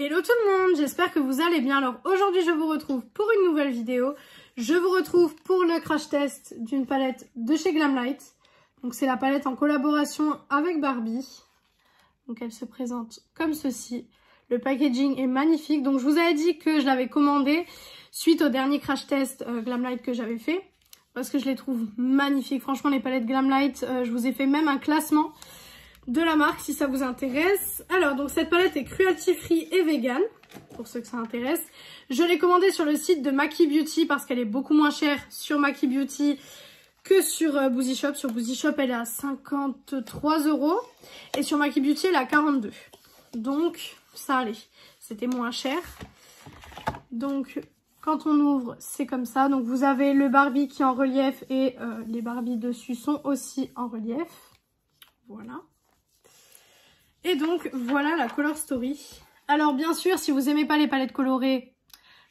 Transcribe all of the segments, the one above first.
Hello tout le monde, j'espère que vous allez bien. Alors aujourd'hui je vous retrouve pour une nouvelle vidéo. Je vous retrouve pour le crash test d'une palette de chez Glamlite. Donc c'est la palette en collaboration avec Barbie. Donc elle se présente comme ceci. Le packaging est magnifique. Donc je vous avais dit que je l'avais commandé suite au dernier crash test Glamlite que j'avais fait. Parce que je les trouve magnifiques. Franchement les palettes Glamlite, je vous ai fait même un classement de la marque si ça vous intéresse. Alors donc cette palette est cruelty free et vegan pour ceux que ça intéresse. Je l'ai commandée sur le site de Maki Beauty parce qu'elle est beaucoup moins chère sur Maki Beauty que sur Boozy Shop. Sur Boozy Shop elle est à 53 € et sur Maki Beauty elle est à 42. Donc ça allait, c'était moins cher. Donc quand on ouvre c'est comme ça. Donc vous avez le Barbie qui est en relief et les Barbies dessus sont aussi en relief. Voilà. Et donc voilà la color story. Alors bien sûr si vous aimez pas les palettes colorées,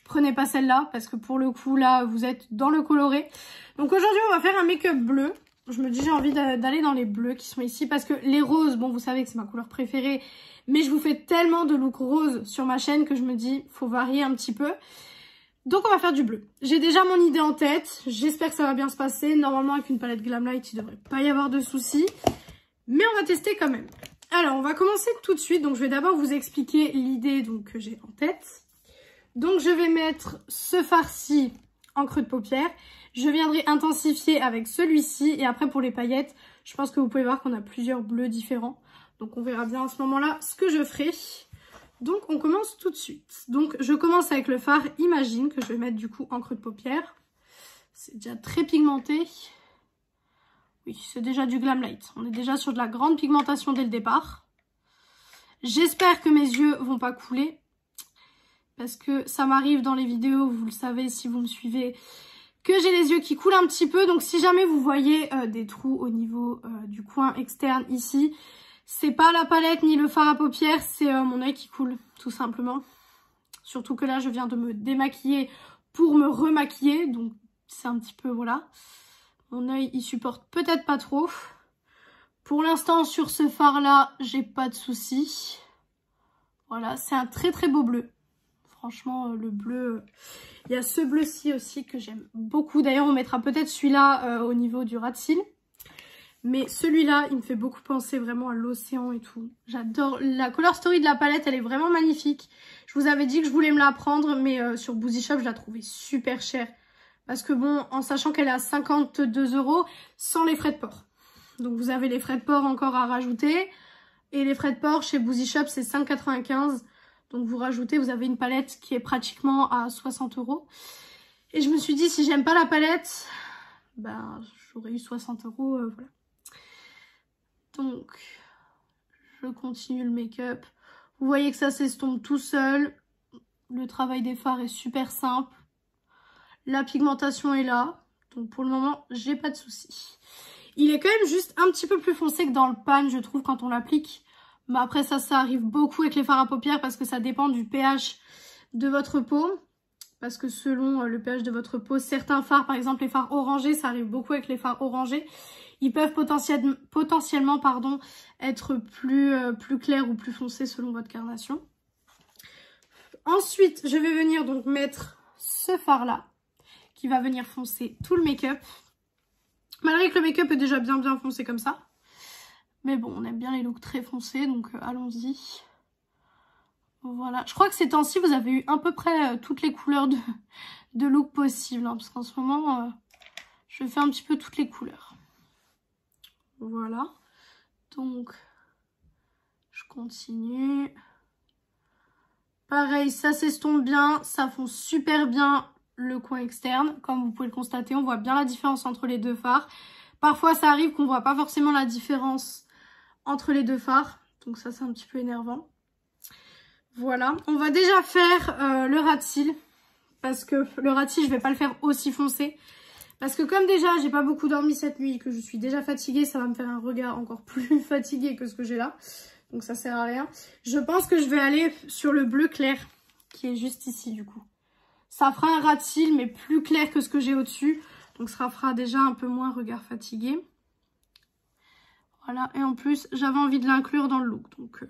prenez pas celle-là parce que pour le coup là vous êtes dans le coloré. Donc aujourd'hui on va faire un make-up bleu. Je me dis j'ai envie d'aller dans les bleus qui sont ici parce que les roses, bon vous savez que c'est ma couleur préférée, mais je vous fais tellement de looks roses sur ma chaîne que je me dis faut varier un petit peu. Donc on va faire du bleu. J'ai déjà mon idée en tête, j'espère que ça va bien se passer. Normalement avec une palette Glamlite il devrait pas y avoir de soucis, mais on va tester quand même. Alors, on va commencer tout de suite. Donc, je vais d'abord vous expliquer l'idée que j'ai en tête. Donc, je vais mettre ce fard-ci en creux de paupière. Je viendrai intensifier avec celui-ci. Et après, pour les paillettes, je pense que vous pouvez voir qu'on a plusieurs bleus différents. Donc, on verra bien à ce moment-là ce que je ferai. Donc, on commence tout de suite. Donc, je commence avec le fard Imagine que je vais mettre du coup en creux de paupière. C'est déjà très pigmenté. Oui, c'est déjà du Glamlite. On est déjà sur de la grande pigmentation dès le départ. J'espère que mes yeux vont pas couler. Parce que ça m'arrive dans les vidéos, vous le savez si vous me suivez, que j'ai les yeux qui coulent un petit peu. Donc si jamais vous voyez des trous au niveau du coin externe ici, c'est pas la palette ni le fard à paupières, c'est mon œil qui coule, tout simplement. Surtout que là, je viens de me démaquiller pour me remaquiller. Donc c'est un petit peu, voilà. Mon œil, il supporte peut-être pas trop. Pour l'instant, sur ce fard-là, j'ai pas de soucis. Voilà, c'est un très très beau bleu. Franchement, le bleu... Il y a ce bleu-ci aussi que j'aime beaucoup. D'ailleurs, on mettra peut-être celui-là au niveau du ras de cils. Mais celui-là, il me fait beaucoup penser vraiment à l'océan et tout. J'adore. La color story de la palette, elle est vraiment magnifique. Je vous avais dit que je voulais me la prendre, mais sur Boozy Shop, je la trouvais super chère. Parce que bon, en sachant qu'elle est à 52 € sans les frais de port. Donc vous avez les frais de port encore à rajouter. Et les frais de port chez Boozy Shop c'est 5,95 €. Donc vous rajoutez, vous avez une palette qui est pratiquement à 60 €. Et je me suis dit si j'aime pas la palette, ben j'aurais eu 60 €, voilà. Donc je continue le make-up. Vous voyez que ça s'estompe tout seul. Le travail des fards est super simple. La pigmentation est là, donc pour le moment, j'ai pas de soucis. Il est quand même juste un petit peu plus foncé que dans le pan, je trouve, quand on l'applique. Mais après, ça arrive beaucoup avec les fards à paupières parce que ça dépend du pH de votre peau. Parce que selon le pH de votre peau, certains fards, par exemple les fards orangés, ça arrive beaucoup avec les fards orangés. Ils peuvent potentiellement être plus clairs ou plus foncés selon votre carnation. Ensuite, je vais venir donc mettre ce fard-là, qui va venir foncer tout le make-up. Malgré que le make-up est déjà bien foncé comme ça. Mais bon, on aime bien les looks très foncés, donc allons-y. Voilà. Je crois que ces temps-ci, vous avez eu à peu près toutes les couleurs de look possibles. Hein, parce qu'en ce moment, je fais un petit peu toutes les couleurs. Voilà. Donc, je continue. Pareil, ça s'estompe bien, ça fond super bien le coin externe. Comme vous pouvez le constater, on voit bien la différence entre les deux fards. Parfois, ça arrive qu'on voit pas forcément la différence entre les deux fards. Donc ça, c'est un petit peu énervant. Voilà. On va déjà faire le ras de cils. Parce que le ras de cils, je vais pas le faire aussi foncé. Parce que comme déjà, j'ai pas beaucoup dormi cette nuit, que je suis déjà fatiguée, ça va me faire un regard encore plus fatigué que ce que j'ai là. Donc ça sert à rien. Je pense que je vais aller sur le bleu clair, qui est juste ici du coup. Ça fera un ras de cils, mais plus clair que ce que j'ai au-dessus. Donc ça fera déjà un peu moins regard fatigué. Voilà, et en plus, j'avais envie de l'inclure dans le look. Donc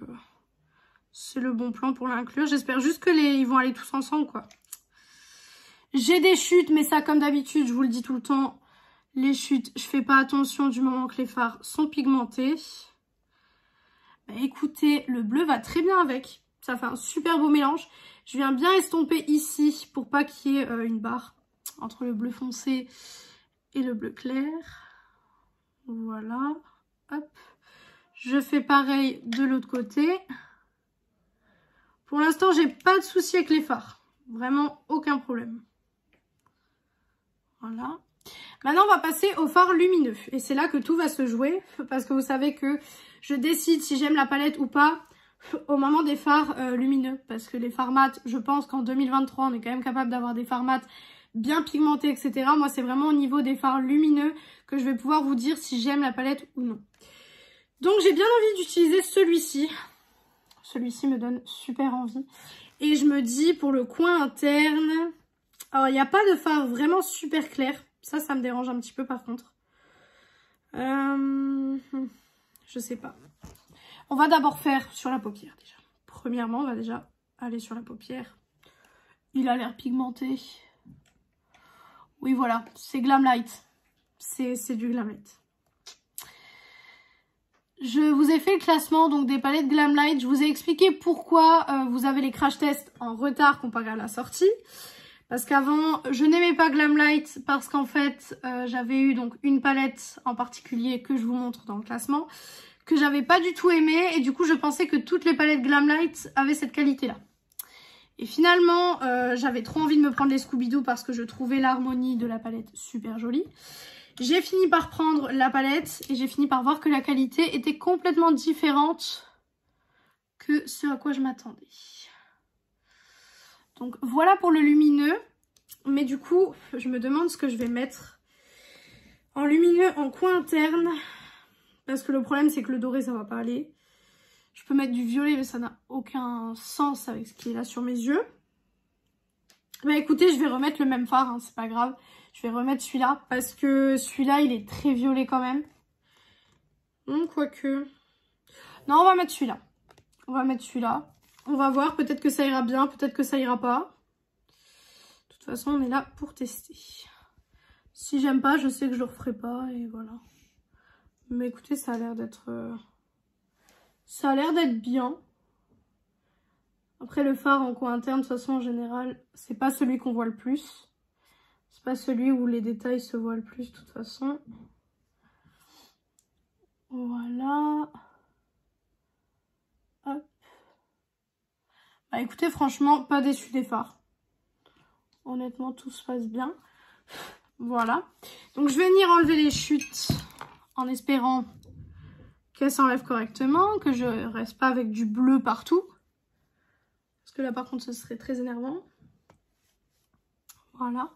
c'est le bon plan pour l'inclure. J'espère juste que ils vont aller tous ensemble, quoi. J'ai des chutes, mais ça, comme d'habitude, je vous le dis tout le temps, les chutes, je fais pas attention du moment que les fards sont pigmentés. Bah, écoutez, le bleu va très bien avec. Ça fait un super beau mélange. Je viens bien estomper ici pour pas qu'il y ait une barre entre le bleu foncé et le bleu clair. Voilà. Hop. Je fais pareil de l'autre côté. Pour l'instant, j'ai pas de souci avec les fards. Vraiment, aucun problème. Voilà. Maintenant, on va passer aux fards lumineux. Et c'est là que tout va se jouer. Parce que vous savez que je décide si j'aime la palette ou pas au moment des fards lumineux. Parce que les fards mat, je pense qu'en 2023, on est quand même capable d'avoir des fards mat bien pigmentés, etc. Moi, c'est vraiment au niveau des fards lumineux que je vais pouvoir vous dire si j'aime la palette ou non. Donc, j'ai bien envie d'utiliser celui-ci. Celui-ci me donne super envie. Et je me dis, pour le coin interne... Alors, il n'y a pas de fard vraiment super clair. Ça me dérange un petit peu par contre. Je sais pas. On va d'abord faire sur la paupière déjà. Premièrement, on va déjà aller sur la paupière. Il a l'air pigmenté. Oui, voilà. C'est Glamlite. C'est du Glamlite. Je vous ai fait le classement donc des palettes Glamlite. Je vous ai expliqué pourquoi vous avez les crash tests en retard comparé à la sortie. Parce qu'avant, je n'aimais pas Glamlite parce qu'en fait, j'avais eu donc une palette en particulier que je vous montre dans le classement, que j'avais pas du tout aimé. Et du coup, je pensais que toutes les palettes Glamlite avaient cette qualité-là. Et finalement, j'avais trop envie de me prendre les Scooby-Doo parce que je trouvais l'harmonie de la palette super jolie. J'ai fini par prendre la palette et j'ai fini par voir que la qualité était complètement différente que ce à quoi je m'attendais. Donc voilà pour le lumineux, mais du coup je me demande ce que je vais mettre en lumineux en coin interne, parce que le problème c'est que le doré ça va pas aller. Je peux mettre du violet mais ça n'a aucun sens avec ce qui est là sur mes yeux. Bah écoutez, je vais remettre le même fard, hein, c'est pas grave. Je vais remettre celui-là parce que celui-là il est très violet quand même. Quoique... Non, on va mettre celui-là. On va mettre celui-là. On va voir, peut-être que ça ira bien, peut-être que ça ira pas. De toute façon, on est là pour tester. Si j'aime pas, je sais que je le referai pas et voilà. Mais écoutez, ça a l'air d'être... Ça a l'air d'être bien. Après, le fard en coin interne, de toute façon, en général, c'est pas celui qu'on voit le plus. C'est pas celui où les détails se voient le plus, de toute façon. Voilà. Hop. Bah écoutez, franchement, pas déçu des fards. Honnêtement, tout se passe bien. Voilà. Donc, je vais venir enlever les chutes en espérant qu'elles s'enlèvent correctement, que je reste pas avec du bleu partout. Parce que là, par contre, ce serait très énervant. Voilà.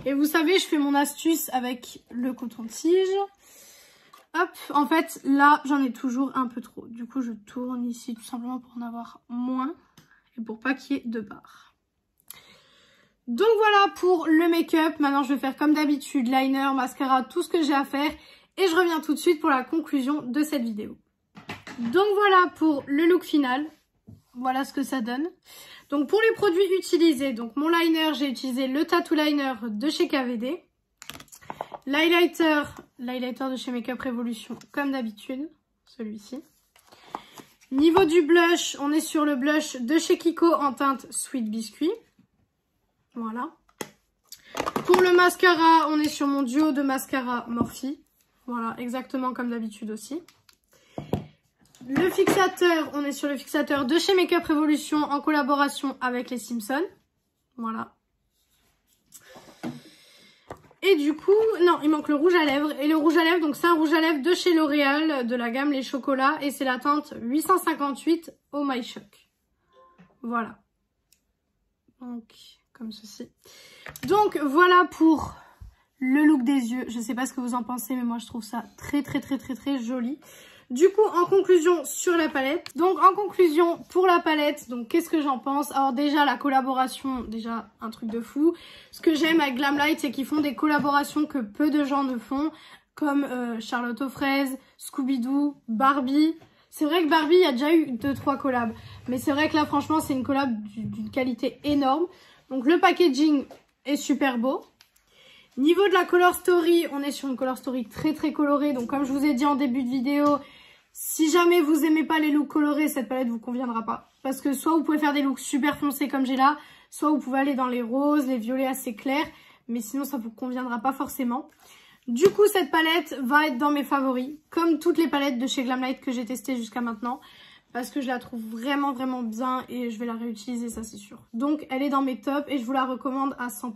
Et vous savez, je fais mon astuce avec le coton-tige. Hop, en fait, là, j'en ai toujours un peu trop. Du coup, je tourne ici tout simplement pour en avoir moins. Et pour pas qu'il y ait de barres. Donc voilà pour le make-up. Maintenant, je vais faire comme d'habitude, liner, mascara, tout ce que j'ai à faire. Et je reviens tout de suite pour la conclusion de cette vidéo. Donc voilà pour le look final. Voilà ce que ça donne. Donc pour les produits utilisés, donc mon liner, j'ai utilisé le Tattoo Liner de chez KVD. L'highlighter de chez Makeup Revolution, comme d'habitude, celui-ci. Niveau du blush, on est sur le blush de chez Kiko en teinte Sweet Biscuit. Voilà. Pour le mascara, on est sur mon duo de mascara Morphe. Voilà, exactement comme d'habitude aussi. Le fixateur, on est sur le fixateur de chez Makeup Revolution en collaboration avec les Simpsons. Voilà. Et du coup, non, il manque le rouge à lèvres. Et le rouge à lèvres, donc c'est un rouge à lèvres de chez L'Oréal, de la gamme Les Chocolats. Et c'est la teinte 858 Oh My Choc. Voilà. Donc, comme ceci. Donc, voilà pour le look des yeux. Je sais pas ce que vous en pensez, mais moi je trouve ça très joli. Du coup, en conclusion sur la palette. Donc, en conclusion pour la palette, donc qu'est-ce que j'en pense? Alors déjà, la collaboration, déjà un truc de fou. Ce que j'aime avec Glamlite, c'est qu'ils font des collaborations que peu de gens ne font, comme Charlotte aux fraises, Scooby-Doo, Barbie. C'est vrai que Barbie, il y a déjà eu 2-3 collabs. Mais c'est vrai que là, franchement, c'est une collab d'une qualité énorme. Donc le packaging est super beau. Niveau de la color story, on est sur une color story très très colorée. Donc comme je vous ai dit en début de vidéo, si jamais vous aimez pas les looks colorés, cette palette vous conviendra pas. Parce que soit vous pouvez faire des looks super foncés comme j'ai là, soit vous pouvez aller dans les roses, les violets assez clairs. Mais sinon ça vous conviendra pas forcément. Du coup cette palette va être dans mes favoris. Comme toutes les palettes de chez Glamlite que j'ai testées jusqu'à maintenant. Parce que je la trouve vraiment vraiment bien et je vais la réutiliser, ça c'est sûr. Donc elle est dans mes tops et je vous la recommande à 100%.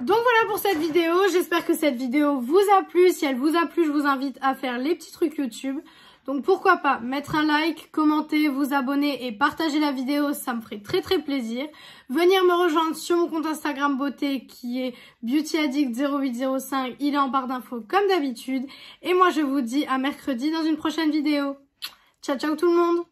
Donc voilà pour cette vidéo, j'espère que cette vidéo vous a plu. Si elle vous a plu, je vous invite à faire les petits trucs YouTube. Donc pourquoi pas mettre un like, commenter, vous abonner et partager la vidéo, ça me ferait très très plaisir. Venir me rejoindre sur mon compte Instagram beauté qui est beautyaddict0805, il est en barre d'infos comme d'habitude. Et moi je vous dis à mercredi dans une prochaine vidéo. Ciao ciao tout le monde!